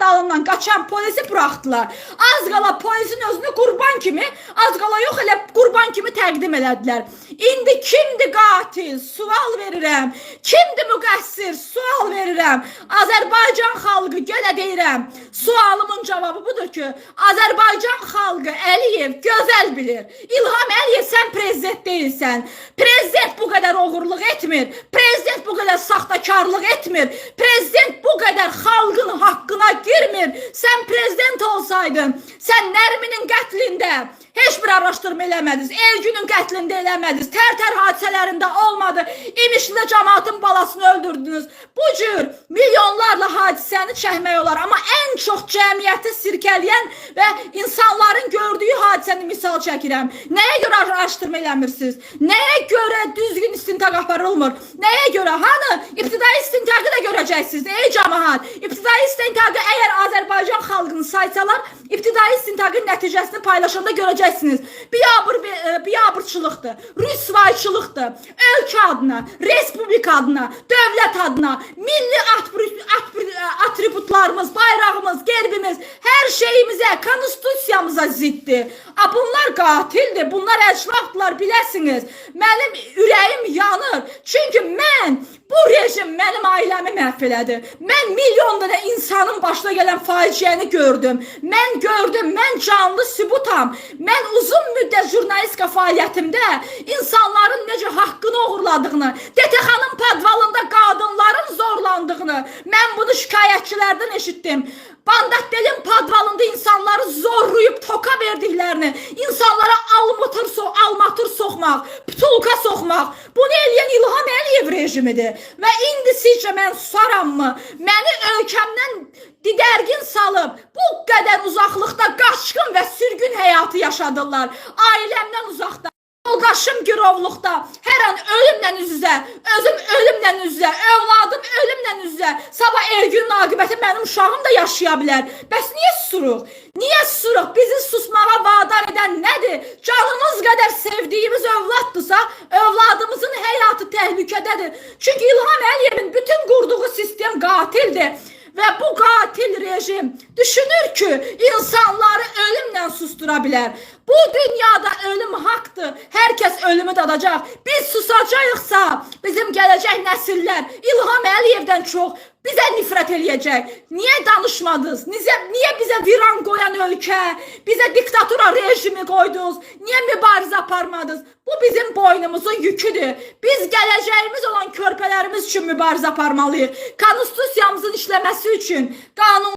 dalından qaçan polisi buraxdılar. Az qala polisin özünü qurban kimi, az qala yox elə qurban kimi təqdim elədilər. İndi kimdir qatil? Sual verirəm. Kimdir müqəssir? Sual verirəm. Azərbaycan xalqı gələ deyirəm. Sualımın cavabı budur ki, Azərbaycan xalqı Əliyev gözəl bilir. İlham Əliyev, sən prezident deyilsən. Prezident bu qədər oğurluq etmir. Prezident bu qədər saxtakarlıq etmir. Prezident bu qədər xalqın haqqına girmir. Sən prezident olsaydın, sən Nərminin qətlində heç bir araşdırma eləmədiniz. Elgünün qətlində eləmədiniz. Tərtər hadisələrində olmadı. İmişlidə cəmaatın balasını öldürdünüz. Bu cür milyonlarla hadisəni çəkmək olar. Amma ən çox cəmiyyəti sirkələyən və insanların gördüyü hadisəni misal çəkirəm. Nəyə görə araşdırma eləmirsiniz? Nəyə görə düzgün istintaq aparılmır? Nəyə görə? Hanı? İbtidai istintaqı da görəcəksiniz. Ey cəmaat! İbtidai istintaqı əgər Azərbaycan xalqını saysalar, ibtidai istintaqın nəticəsini paylaşanda görəcəksiniz. Biabırçılıqdır, rüsvayçılıqdır. Ölkə adına, respublika adına, dövlət adına, milli atributlarımız, bayrağımız, gerbimiz, hər şeyimizə, konstitusiyamıza ziddir. Bunlar qatildir, bunlar əclafdırlar, biləsiniz. Mənim ürəyim yanır. Çünki bu rejim mənim ailəmi məhv elədi. Mən milyon dənə insanın başına gələn faciəni gördüm. Mən gördüm, mən canlı sübutam. Mən uzun müddət jurnalistika fəaliyyətimdə insanların necə haqqını oğurladığını, DTX-nın padvalında qadınların zorlandığını, mən bunu şikayətçilərdən eşitdim. Bandatelin padvalında insanları zorlayıb toka verdiklərini, insanlara almatır soxmaq, putulka soxmaq, bunu eləyən İlham Əliyev rejimidir. Və indi sizcə mən susaramı? Məni ölkəmdən didərgin salıb, bu qədər uzaqlıqda qaçqın və sürgün həyatı yaşadırlar. Ailəmdən uzaqda. Yoldaşım girovluqda, hər an ölümlə üz-üzə, özüm ölümlə üz-üzə, övladım ölümlə üz-üzə. Sabah Ergünün aqibəti mənim uşağım da yaşaya bilər. Bəs niyə susuruq? Niyə susuruq? Bizi susmağa vadar edən nədir? Canımız qədər sevdiyimiz övladdırsa, övladımızın həyatı təhlükədədir. Çünki İlham Əliyevin bütün qurduğu sistem qatildir. Və bu qatil rejim düşünür ki, insanları ölümlə sustura bilər. Bu dünyada ölüm haqdır. Hər kəs ölümü dadacaq. Biz susacaqsa, bizim gələcək nəsillər İlham Əliyevdən çox bizə nifrət eləyəcək. Niyə danışmadınız? Niyə bizə viran qoyan ölkə, bizə diktatura rejimi qoydunuz? Niyə mübarizə aparmadınız? Bu bizim boynumuzun yüküdür. Biz gələcəyimiz olan körpələrimiz üçün mübarizə aparmalıyıq. Konstitusiyamızın işləməsi üçün, qanun